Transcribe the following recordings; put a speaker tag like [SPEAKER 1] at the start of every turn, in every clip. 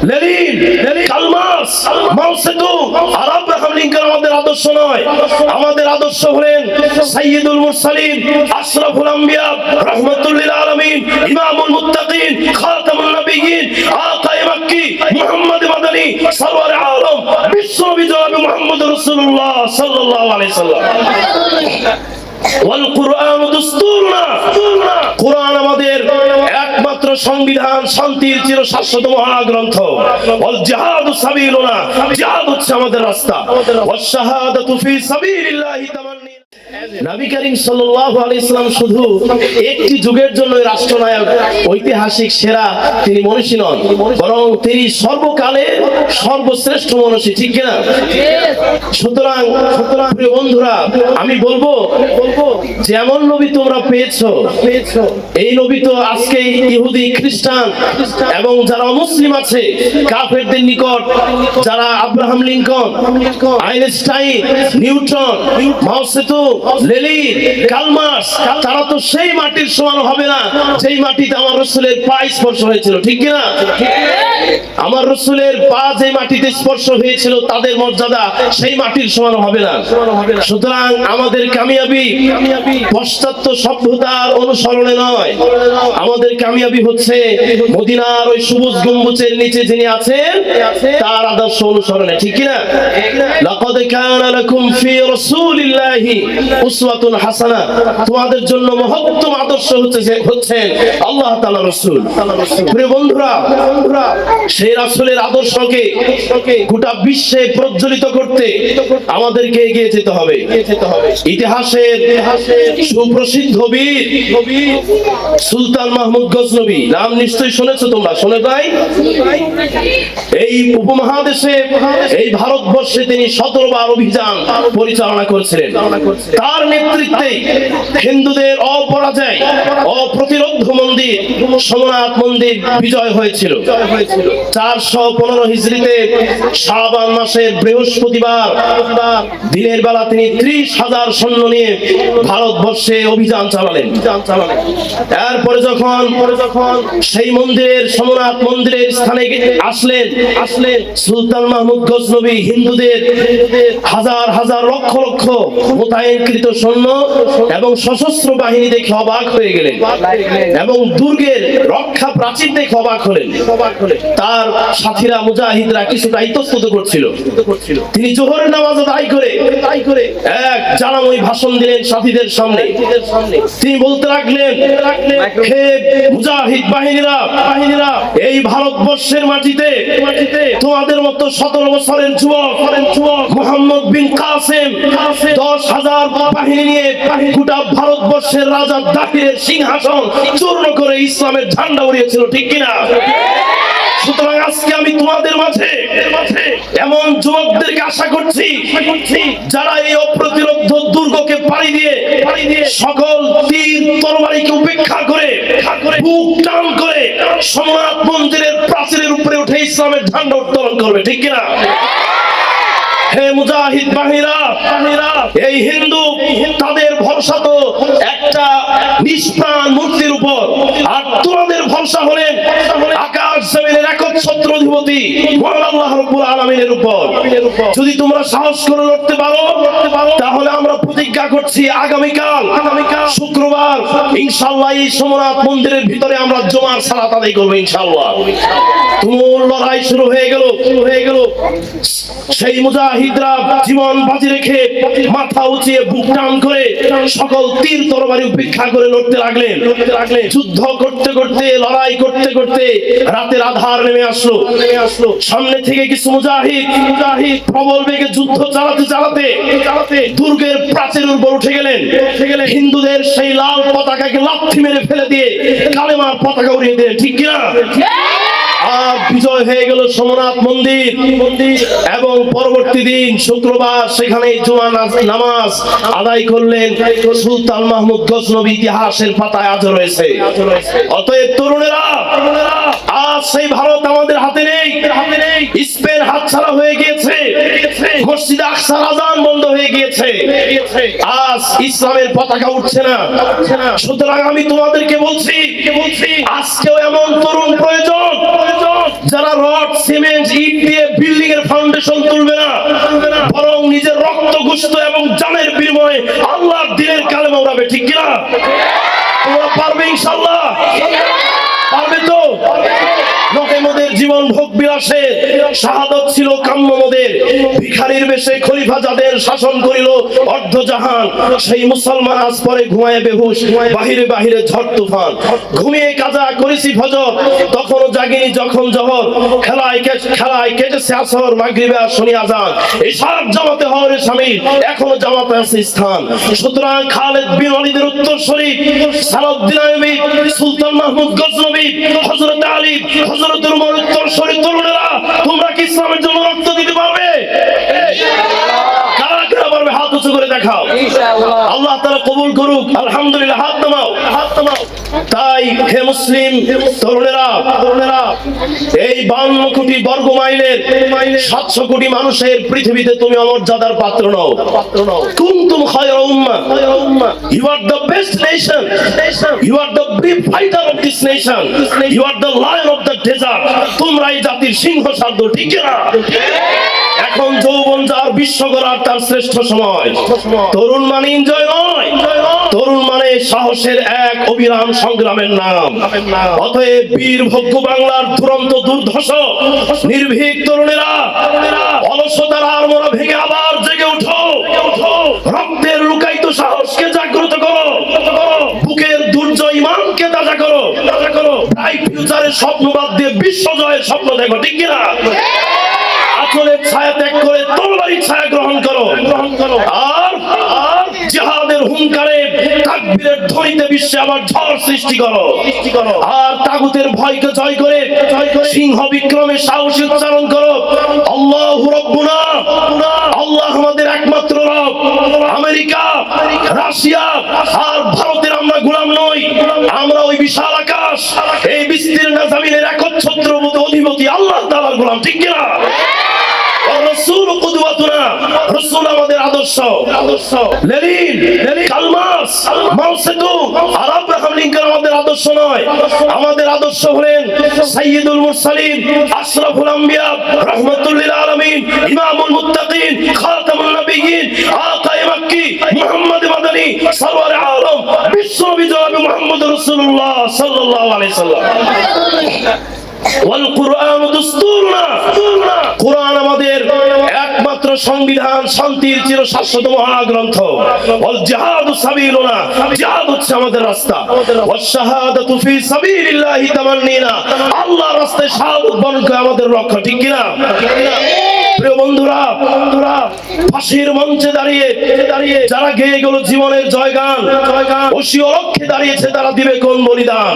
[SPEAKER 1] Lenin, Karl Marx, মাও Zedong আর Abraham Lincoln আমাদের আদর্শ নয়। আমাদের আদর্শ হলেন সাইয়্যিদুল মুরসালিন, আশরাফুল আম্বিয়া, রাহমাতুল লিল আলামিন, ইমামুল মুত্তাকিন, খাতামুন নবিয়্যিন, আকায়ে মাক্কি, মুহাম্মদ মাদানী, সরওয়ারে আলম, বিশ্বনবী জনাবে মুহাম্মদুর রাসূলুল্লাহ সাল্লাল্লাহু আলাইহি সাল্লাম। ওয়াল কুরআন দুস্তুরনা, কুরআন আমাদের একমাত্র সংবিধান, শান্তির চিরশাশ্বত মহাগ্রন্থ। ওয়াল জিহাদু সাবিলুনা, জিহাদ হচ্ছে আমাদের রাস্তা। ওয়াস শাহাদাতু ফি সাবিলিল্লাহি তামান্নি। নবী করিম সাল্লাল্লাহু আলাইহি সাল্লাম শুধু একটি যুগের জন্য রাষ্ট্রনায়ক, ঐতিহাসিক সেরা তিনি মনীষী নন, বরং তিনি সর্বকালের সর্বশ্রেষ্ঠ মনীষী, ঠিক কিনা? সুতরাং প্রিয় বন্ধুরা, আমি বলবো যেমন নবী তোমরা পেয়েছো, এই নবী তো আজকে ইহুদি, খ্রিস্টান এবং যারা মুসলিম আছে কাফেরদের নিকট, যারা আব্রাহাম লিঙ্কন, আইনস্টাইন, নিউটন, মাও সেতুং, লেনিন, কার্ল মার্কস, তারা তো সেই মাটির সমান হবে না যেই মাটিতে আমার রাসূলের পা স্পর্শ হয়েছিল, ঠিক কি না? আমার রাসূলের পা যে মাটিতে স্পর্শ হয়েছিল তাদের মর্যাদা সেই মাটির সমান হবে না। সুতরাং আমাদের কামিয়াবি পাশ্চাত্য সভ্যতার অনুসরণে নয়, আমাদের কামিয়াবি হচ্ছে মদিনার ওই সবুজ গম্বুজের নিচে যিনি আছেন তার আদর্শ অনুসরণে, ঠিক কি না? লাকাদ কানা লাকুম ফি রাসূলিল্লাহি উসওয়াতুন হাসানাহ, তোমাদের জন্য মহত্তম আদর্শ হচ্ছেন আল্লাহ তাআলার রাসূল। প্রিয় বন্ধুরা, সেই রাসূলের আদর্শকে গোটা বিশ্বে প্রজ্বলিত করতে আমাদেরকে এগিয়ে যেতে হবে। ইতিহাসের সুপ্রসিদ্ধ বীর সুলতান মাহমুদ গজনবী, নাম নিশ্চয়ই শুনেছো তোমরা, শুনে নাই? এই উপমহাদেশে, এই ভারতবর্ষে তিনি 17 বার অভিযান পরিচালনা করেছিলেন। তার নেতৃত্বে হিন্দুদের অপরাজয়, অপ্রতিরোধ্য মন্দির সোমনাথ মন্দির বিজয় হয়েছিল। 415 হিজরিতে শাবান মাসের বৃহস্পতিবার দিনের বেলা তিনি 30,000 সৈন্য নিয়ে ভারতবর্ষে অভিযান চালালেন। এরপরে যখন সেই মন্দিরের, সোমনাথ মন্দিরের স্থানে আসলেন সুলতান মাহমুদ গজনবী হিন্দুদের হাজার হাজার লক্ষ লক্ষ মোতায়েনকৃত সৈন্য এবং সশস্ত্র বাহিনী দেখে অবাক হয়ে গেলেন এবং দুর্গের রক্ষা প্রাচীর দেখে অবাক হলেন। তার সাথীরা মুজাহিদরা কিছুটা ইতস্তত করছিল। তিনি জোহরের নামাজ আদায় করে এক জানাময়ী ভাষণ দিলেন সাথীদের সামনে। তিনি বলতে লাগলেন, হে মুজাহিদ বাহিনীরা, এই ভারতবর্ষের মাটিতে তোমাদের মতো 17 বছরের যুবক মুহাম্মদ বিন কাসেম 10,000 বাহিনী নিয়ে গোটা ভারতবর্ষের রাজা দাকিরের সিংহাসন চূর্ণ করে ইসলামের ঝান্ডা উড়িয়েছিল, ঠিক কিনা? সুতরাং আজকে আমি তোমাদের মাঝে এমন যুবকদেরকে আশা করছি যারা এই অপ্রতিরোধ্য দুর্গকে পাড়ি দিয়ে সকল তীর তরবারিকে উপেক্ষা করে বুক টান করে সোমনাথ মন্দিরের প্রাচীরের উপরে উঠে ইসলামের ঝান্ডা উত্তোলন করবে, ঠিক কিনা? হে মুজাহিদ বাহিনীরা, এই হিন্দু তাদের ভরসা তো একটা নিষ্প্রাণ মূর্তির উপর, আর তোমাদের ভরসা হলেন আকাশ জমিনের একচ্ছত্র অধিপতি মহান আল্লাহ রাব্বুল আলামিনের উপর। যদি তোমরা সাহস করে লড়তে পারো তাহলে আমরা প্রতিজ্ঞা করছি আগামীকাল শুক্রবার ইনশাআল্লাহ এই সোমনাথ মন্দিরের ভিতরে আমরা জুমার সালাত আদায় করব ইনশাআল্লাহ। তুমুল লড়াই শুরু হয়ে গেল। সেই মুজাহিদরা জীবন বাজি রেখে মাথা উঁচিয়ে বুক টান করে সকল তীর তরবারি উপেক্ষা করে লড়তে লাগলেন। যুদ্ধ করতে করতে, লড়াই করতে করতে রাতের আধার নেমে আসলো। সামনে থেকে কিছু মুজাহিদ প্রবল বেগে যুদ্ধ চালাতে দুর্গের প্রাচীরের উপর উঠে গেলেন। হিন্দুদের সেই লাল পতাকাকে লাথি মেরে ফেলে দিয়ে কালেমার পতাকা উড়িয়ে দিলেন, ঠিক কিনা? আর বিজয় হয়ে গেল সোমনাথ মন্দির। এবং পরবর্তী দিন শুক্রবার সেখানে জুমা নামাজ আদায় করলেন সুলতান মাহমুদ গজনবী। ইতিহাসের পাতায় আজও রয়েছে। অতএব তরুণেরা, আজ সেই ভারত আমাদের হাতে নেই, স্পেন হাতছাড়া হয়ে গিয়েছে, মসজিদে আকসার আযান বন্ধ হয়ে গিয়েছে, আজ ইসলামের পতাকা উঠছে না। সুতরাং আমি তোমাদেরকে বলছি আজকেও এমন তরুণ প্রয়োজন যারা রড সিমেন্ট ইট দিয়ে বিল্ডিং এর ফাউন্ডেশন তুলবে না, বরং নিজের রক্ত গোশত এবং জানের বিনিময়ে আল্লাহর দ্বীনের কালেমা উড়াবে। ঠিক কিনা? তোমরা পারবে ইনশাআল্লাহ? পারবে তো? নহে মোদের জীবন ভোগ বিলাসে, শাহাদত ছিল কাম্য মোদের। ভিখারির বেশে খলিফা যাদের শাসন করিল অর্ধজাহান, সেই মুসলমান আজ পরে ঘুমায় বেহুশ, বাহিরে বাহিরে ঝড় তুফান। ঘুমিয়ে কাজা করেছি ফজর, তখনও জাগিনি যখন জহর। খেলায় কেটেছে আসর, মাগরিবে আর শুনি আজান। এই সব জামাতে হওয়ার শামিল, এখনো জামাতে আছে স্থান। সুতরাং খালেদ বিন ওয়ালিদের উত্তরসূরি, সালাউদ্দিন আইয়ুবী, সুলতান মাহমুদ গজনবী, হযরত আলী, হযরত উমর উত্তরসূরি তরুণেরা, তোমরা কি ইসলামের জন্য রক্ত দিতে পারবে? কারা কারা পারবে? হাত উঁচু করে দেখাও। আল্লাহ তাআলা কবুল করুক। আলহামদুলিল্লাহ, হাত নামাও, হাত নামাও। তাই হে মুসলিম তরুণেরা, এই 52 কোটি বর্গ মাইলের 700 কোটি মানুষের পৃথিবীতে তুমি অমর্যাদার পাত্র নও। কুনতুম খায়রা উম্মাহ, you are the best nation, you are the brave fighter of this nation, you are the lion of the desert. তোমরা এই জাতির সিংহ সারদ। ঠিক না? এখন যৌবন যার, বিশ্ব গড়ার তার শ্রেষ্ঠ সময়। তরুণ মানে এনজয় নয়, তরুণ মানে সাহসের এক অবিরাম সংগ্রামের নাম। অতএব বীর ভোগ্য বাংলার দুরন্ত দুর্ধর্ষ নির্ভীক তরুণেরা, অলসতার আড়মোড়া ভেঙে আবার জেগে ওঠো। রক্তের লুকায়িত সাহসকে জাগ্রত করো, বুকের দুর্জয় ইমানকে তাজা করো। ব্রাইট ফিউচারের স্বপ্ন বাদ দিয়ে বিশ্ব জয়ের স্বপ্ন দেখো। ঠিক কিনা? আঁচলের ছায়া ত্যাগ করে তরবারির ছায়া গ্রহণ করো। আর জিহাদের হুঙ্কারে, তাকবীরের ধ্বনিতে বিশ্বে আবার ঝড় সৃষ্টি করো। আর তাগুতের ভয়কে জয় করে সিংহ বিক্রমে সাহসী উচ্চারণ করো, আল্লাহু রাব্বুনা, আল্লাহ আমাদের একমাত্র রব। আমেরিকা, রাশিয়া আর ভারতের আমরা গোলাম নই, আমরা ওই বিশাল আকাশ, এই বিস্তীর্ণ জমিনের একচ্ছত্র অধিপতি আল্লাহ তাআলার গোলাম। ঠিক কিনা? রাসূল কুদওয়াতুনা, রাসূল আমাদের আদর্শ। লেনিন, কার্ল মার্কস, মাও সেতুং আর আব্রাহাম লিঙ্কন আমাদের আদর্শ নয়। আমাদের আদর্শ হলেন সাইয়্যিদুল মুরসালিন, আশরাফুল আম্বিয়া, রাহমাতুল লিল আলামিন, ইমামুল মুত্তাকিন, খাতামুন নবিয়্যিন, আকায়ে মাক্কি, মুহাম্মদ মাদানী, সরওয়ারে আলম, বিশ্বনবী জনাবে মুহাম্মদুর রাসূলুল্লাহ সাল্লাল্লাহু আলাইহি সাল্লাম। ওয়াল কুরআন দুস্তুরনা, কুরআন আমাদের একমাত্র সংবিধান, শান্তির চিরশাশ্বত মহাগ্রন্থ। ওয়াল জিহাদু সাবিলুনা, জিহাদ হচ্ছে আমাদের রাস্তা। ওয়াস শাহাদাতু ফি সাবিলিল্লাহি তামান্নিনা, আল্লাহর রাস্তায় শাহাদাত বরণ করে আমাদের রক্ষা। ঠিক কিনা? প্রিয় বন্ধুরা, ফাঁসির মঞ্চে দাঁড়িয়ে যারা গেয়ে গেল জীবনের জয়গান, ওসি অলক্ষে দাঁড়িয়েছে, তারা দিবে কোন বলিদান?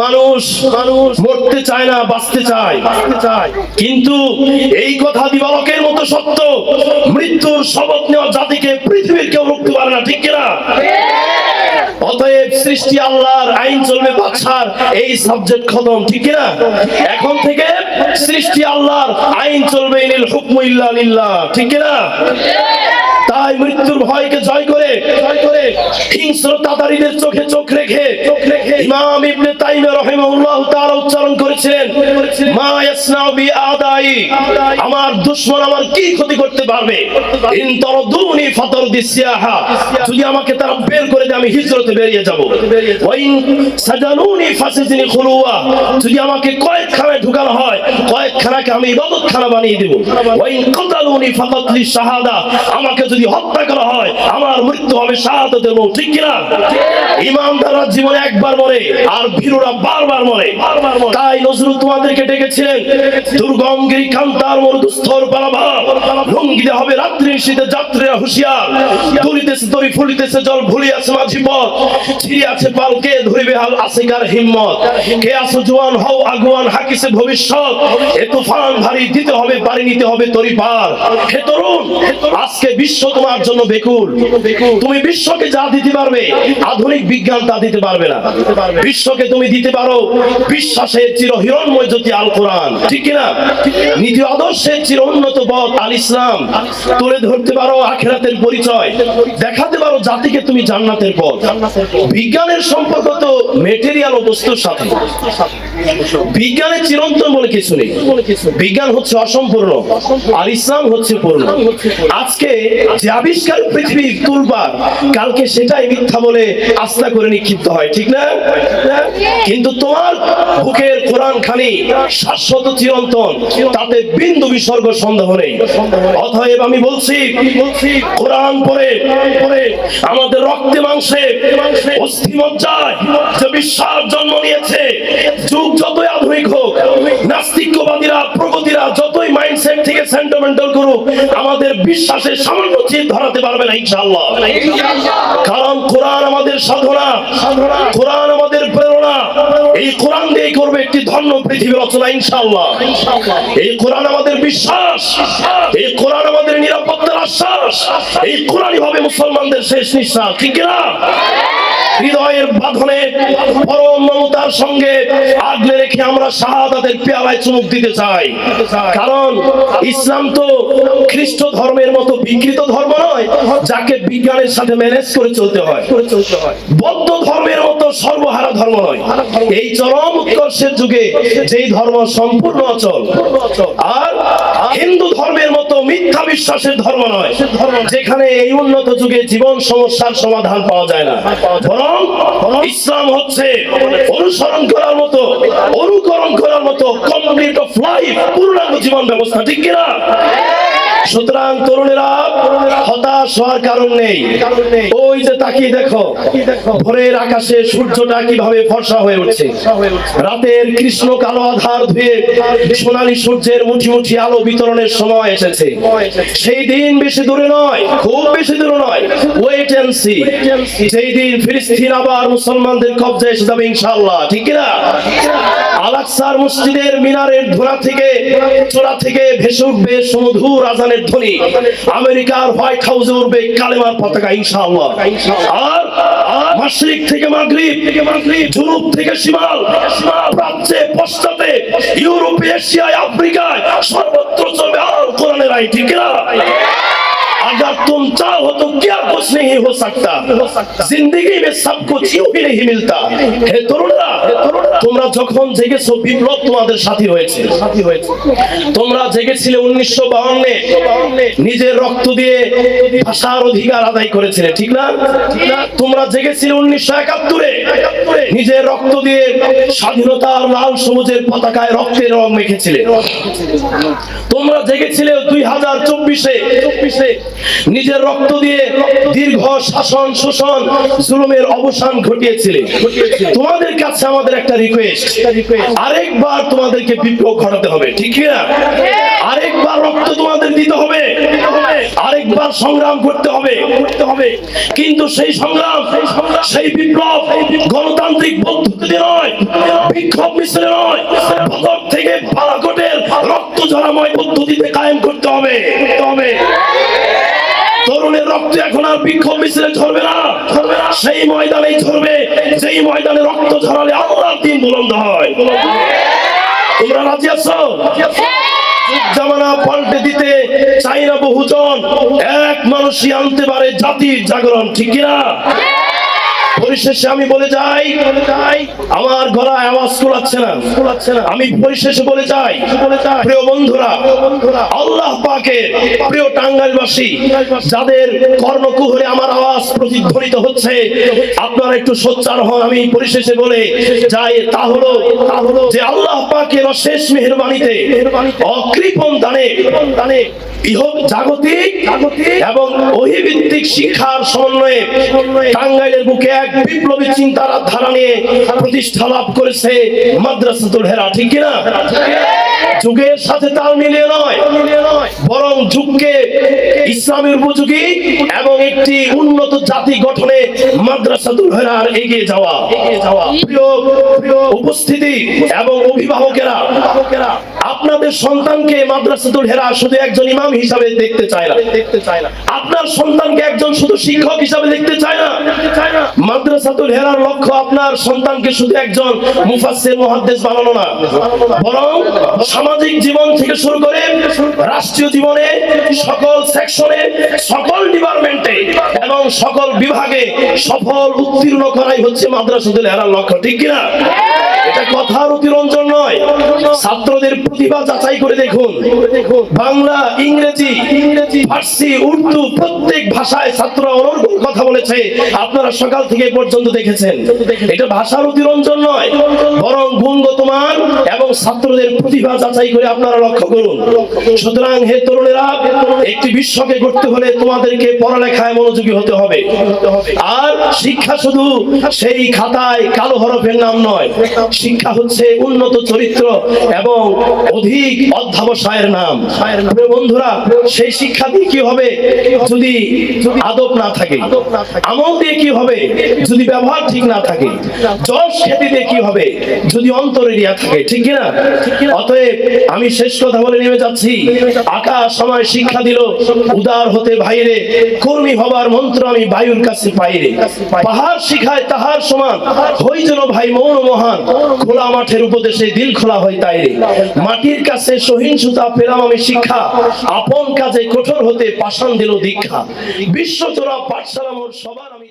[SPEAKER 1] মানুষ মরতে চায় না, বাঁচতে চায়। কিন্তু এই কথা দিবালকের মতো সত্য, মৃত্যুর শপথ নেওয়া জাতিকে পৃথিবীর কেউ রুখতে পারে না। ঠিক কিনা? অতএব সৃষ্টি আল্লাহর, আইন চলবে বাদশার, এই সাবজেক্ট খতম। ঠিক কিনা? এখন থেকে সৃষ্টি আল্লাহর, আইন চলবে, ইনিল হুকমু ইল্লা লিল্লাহ। ঠিক কিনা? তাই মৃত্যুর ভয়কে জয় করে হিংস্র তাতারীদের চোখে চোখ রেখে ইমাম ইবনে তাইমিয়া রাহিমাহুল্লাহু তাআলা উচ্চারণ করেছিলেন, মা ইয়াসনাউ বি আদাই, আমার দুশমন আমার কি ক্ষতি করতে পারবে? ইন তারদুনি ফাতারদিস সিয়াহা, যদি আমাকে তারা বের করে দেয় আমি হিজরতে বেরিয়ে যাব। ওয়া ইন সাজানুনি ফাসিজনি খুলুয়া, যদি আমাকে কয়েদখানায় ঢুকানো হয়, কয়েদখানাকে আমি ইবাদতখানা বানিয়ে দেব। ওয়া ইন কাতালুনি ফাকাতলি শাহাদা, আমাকে যদি হত্যা করা হয় আমার মৃত্যু হবে শাহাদাতের মৌত। ঠিক কিনা? ইমানদাররা জীবনে একবার মরে, আর ভীরুরা বারবার মরে। তাই নজরুল তোমাদেরকে ডেকেছিলেন, দুর্গম গিরি কান্তার মরুদুস্থর পালাভাব, লঙ্ঘিতে হবে রাত্রি শীতে যাত্রীরা হুঁশিয়ার, তুলিতেছে তরি ফুলিতেছে জল, ভুলিয়াছে মাঝি পথ, ছিড়িয়াছে পালকে ধরিবে হাল আসিকার হিম্মত। কে আসো জোয়ান হও আগুয়ান, হাকিছে ভবিষ্যৎ, এ তুফান ভারী, দিতে হবে পারি, নিতে হবে তরি পার। হে তরুণ, আজকে বিশ্ব তোমার জন্য বেকুল। তুমি বিশ্বকে যা দিতে পারবে আধুনিক বিজ্ঞান তা দিতে পারবে না। বিশ্বকে তুমি দিতে পারো বিশ্বাসের চির হিরণময় জ্যোতি আল কোরআন। ঠিক কিনা? নীতি আদর্শের চির উন্নত পথ আল ইসলাম। তুলে ধরতে পারো আখিরাতের পরিচয়, দেখাতে পারো জাতিকে তুমি জান্নাতের পথ। বিজ্ঞানের সম্পর্ক তো মেটেরিয়াল ও বস্তুর সাথে। বিজ্ঞানের চিরন্তন বলে কিছু নেই, বিজ্ঞান হচ্ছে অসম্পূর্ণ আর ইসলাম হচ্ছে পূর্ণ। আজকে যে আবিষ্কার পৃথিবীর তুলবার, কালকে সেটাই মিথ্যা বলে আস্থা করে নিক্ষিপ্ত হয়, ঠিক না? কিন্তু তোমার বুকের কোরআন খানি শাশ্বত চিরন্তন, তাতে বিন্দু বিসর্গ সন্দেহ নেই। অতএব আমি বলছি, কোরআন পড়ে আমাদের রক্তে মাংসে অস্থি মজ্জায় যে বিশ্বাস জন্ম নিয়েছে, যুগ যতই আধুনিক হোক, নাস্তিকবাদীরা প্রগতিরা যতই মাইন্ডসেট থেকে সেন্টিমেন্টাল করুক, আমাদের বিশ্বাসের সামান্য চিত ধরাতে পারবে না ইনশাআল্লাহ। কারণ কোরআন আমাদের সাধনা, কোরআন আমাদের প্রেরণা। এই কোরআন দিয়ে করবে একটি ধন্য পৃথিবী রচনা ইনশাআল্লাহ। এই কোরআন আমাদের বিশ্বাস, এই কোরআন আমাদের নিরাপত্তার আশ্বাস, এই কোরআনই হবে মুসলমানদের শেষ নিঃশ্বাস, ঠিক না? হৃদয়ের বাঁধনে পরম মমতার সঙ্গে আগলে রেখে আমরা শাহাদাতের পেয়ালায় চুমুক দিতে চাই। কারণ ইসলাম তো খ্রিস্ট ধর্মের মতো বিকৃত ধর্ম নয়, যাকে বিজ্ঞানের সাথে ম্যানেজ করে চলতে হয়। বৌদ্ধ ধর্মের মতো সর্বহারা ধর্ম নয়। এই চরম উৎকর্ষের যুগে যেই ধর্ম সম্পূর্ণ অচল, আর হিন্দু ধর্মের মতো মিথ্যা বিশ্বাসের ধর্ম নয়, যেখানে এই উন্নত যুগে জীবন সমস্যার সমাধান পাওয়া যায় না। বরং ইসলাম হচ্ছে অনুসরণ করার মতো, অনুকরণ করার মতো কমপ্লিট অফ লাইফ, পূর্ণাঙ্গ জীবন ব্যবস্থা, ঠিক কিনা? সুতরাং তরুণেরা হতাশ হওয়ার কারণ নেই। ওই যে তাকিয়ে দেখো, ভোরের আকাশে সূর্যটা কিভাবে ফর্সা হয়ে উঠছে, রাতের কৃষ্ণ কালো আধার ধুয়ে সোনালী সূর্যের মুঠি মুঠি আলো বিতরণের সময় এসেছে। সেই দিন বেশি দূরে নয়, খুব বেশি দূরে নয়, ওয়েট এন্ড সি। সেই দিন ফিলিস্তিন আবার মুসলমানদের কবজায় এসে যাবে ইনশাআল্লাহ, ঠিক না? আল-আকসার মসজিদের মিনারের ধোঁয়া থেকে, চূড়া থেকে ভেসে উঠবে সুমধুর আজানের ধ্বনি। আমেরিকার হোয়াইট হাউসে উঠবে কালেমার পতাকা ইনশাআল্লাহ। আর মাশরিক থেকে মাগরিব, জুনুব থেকে শিমাল, প্রাচ্যে পশ্চাতে, ইউরোপে, এশিয়ায়, আফ্রিকায় সর্বত্র চলবে আর কোরআনের আইন, ঠিক না? अगर तुम चाहो तो क्या कुछ नहीं हो सकता, जिंदगी में सब कुछ यूं ही नहीं मिलता। হে তরুণরা, তোমরা যখন জেগেছো বিপ্লব তোমাদের সাথী হয়েছে। তোমরা জেগেছিলে 1952, নিজের রক্ত দিয়ে ভাষার অধিকার আদায় করেছিলে, ঠিক না? তোমরা জেগেছিলে 1971, নিজের রক্ত দিয়ে স্বাধীনতার লাল সবুজের পতাকায় রক্তের রং মেখেছিলে। তোমরা জেগেছিলে 2024, নিজের রক্ত দিয়ে দীর্ঘ শাসন শোষণ জুলুমের অবসান ঘটিয়েছিলে। তোমাদের কাছে আমাদের একটা রিকোয়েস্ট, আরেকবার তোমাদেরকে বিপ্লব ঘটাতে হবে, ঠিক না? আরেকবার রক্ত তোমাদের দিতে হবে, আরেকবার সংগ্রাম করতে হবে। কিন্তু সেই সংগ্রাম, সেই বিপ্লব গণতান্ত্রিক পদ্ধতিতে নয়, বিক্ষোভ মিছিলে নয়, বদর থেকে বালাকোটের রক্ত ঝরাময় পদ্ধতিতে কায়েম করতে হবে। তরুণের রক্ত এখন আর বিক্ষোভ মিছিলে ঝরবে না, সেই ময়দানেই ঝরবে যেই ময়দানে রক্ত ঝরালে আল্লাহর দ্বীন বুলন্দ হয়। তোমরা রাজি আছো? জামানা পাল্টে দিতে চাই না বহুজন, এক মানুষই আনতে পারে জাতির জাগরণ, ঠিক কিনা? পরিশেষে আমি বলে যাই, আমার গলায় আওয়াজ কুলাচ্ছে না, আমি পরিশেষে বলে যাই, প্রিয় বন্ধুরা, আল্লাহ পাকের প্রিয় টাঙ্গাইলবাসী, যাদের কর্ণকুহরে আমার আওয়াজ প্রতিধ্বনিত হচ্ছে, আপনারা একটু সোচ্চার হন। আমি পরিশেষে বলে যাই, তা হলো যে আল্লাহ পাকের অশেষ মেহেরবানিতে, অকৃপণ দানে জাগতিক এবং অহিভিত্তিক শিক্ষার সমন্বয়ে টাঙ্গাইলের বুকে এক বিপ্লবী চিন্তার ধারা নিয়ে প্রতিষ্ঠা লাভ করেছে মাদ্রাসাতুল হেরা, ঠিক কিনা? যুগের সাথে তাল মিলিয়ে নয়, বরং যুগকে ইসলামের উপযোগী এবং একটি উন্নত জাতি গঠনে মাদ্রাসাতুল হেরার এগিয়ে যাওয়া। প্রিয় উপস্থিতি এবং অভিভাবকেরা, আপনাদের সন্তানকে মাদ্রাসাতুল হেরা শুধু একজন ইমাম হিসাবে দেখতে চায় না, আপনার সন্তানকে একজন শুধু শিক্ষক হিসাবে দেখতে চায় না। মাদ্রাসাতুল হেরার লক্ষ্য আপনার সন্তানকে শুধু একজন মুফাসসির মুহাদ্দিস বানানো না, বরং সামাজিক জীবন থেকে শুরু করে রাষ্ট্রীয় জীবনে সকল সেকশনে, সকল ডিপার্টমেন্টে এবং সকল বিভাগে সফল উত্তীর্ণ করাই হচ্ছে মাদ্রাসাতুল ইহরার লক্ষ্য, ঠিক কিনা? এটা কথার অতিরঞ্জন নয়। ছাত্রদের প্রতিভা যাচাই করে দেখুন, বাংলা, ইংরেজি, ফার্সি, উর্দু প্রত্যেক ভাষায় ছাত্ররা অনর্গল কথা বলেছে, আপনারা সকাল থেকে পর্যন্ত দেখেছেন। এটা ভাষার অতিরঞ্জন নয়, বরং গুণগত মান এবং ছাত্রদের প্রতিভা যাচাই করে আপনারা লক্ষ্য করুন। সুতরাং হে তরুণেরা, একটি বিশ্বকে গড়তে হলে তোমাদেরকে পড়ালেখায় মনোযোগী হতে হবে। আর শিক্ষা শুধু সেই খাতায় কালো হরফের নাম নয়, শিক্ষা হচ্ছে উন্নত চরিত্র এবং অধিক অধ্যবসায়ের নাম। প্রিয় বন্ধুরা, সেই শিক্ষা দিয়ে কি হবে যদি আদব না থাকে? আমল দিয়ে কি হবে যদি ব্যবহার ঠিক না থাকে? যশ খ্যাতি দিয়ে কি হবে যদি অন্তরে রিয়া থাকে, ঠিক কিনা? অতএব আমি শেষ কথা বলে নেমে যাচ্ছি। আকাশ আমায় শিক্ষা দিল উদার হতে ভাইরে, কর্মী হবার মন্ত্র আমি বায়ুর কাছে পাইরে। পাহাড় শিখায় তাহার সমান, হই যেন ভাই মৌন মহান, খোলা মাঠের উপদেশে দিল খোলা হয় তাইরে। মাটির কাছে সহিংসতা পেলাম আমি শিক্ষা, আপন কাজে কঠোর হতে পাষাণ দিল দীক্ষা। বিশ্বজোড়া পাঠশালা মোর সবার আমি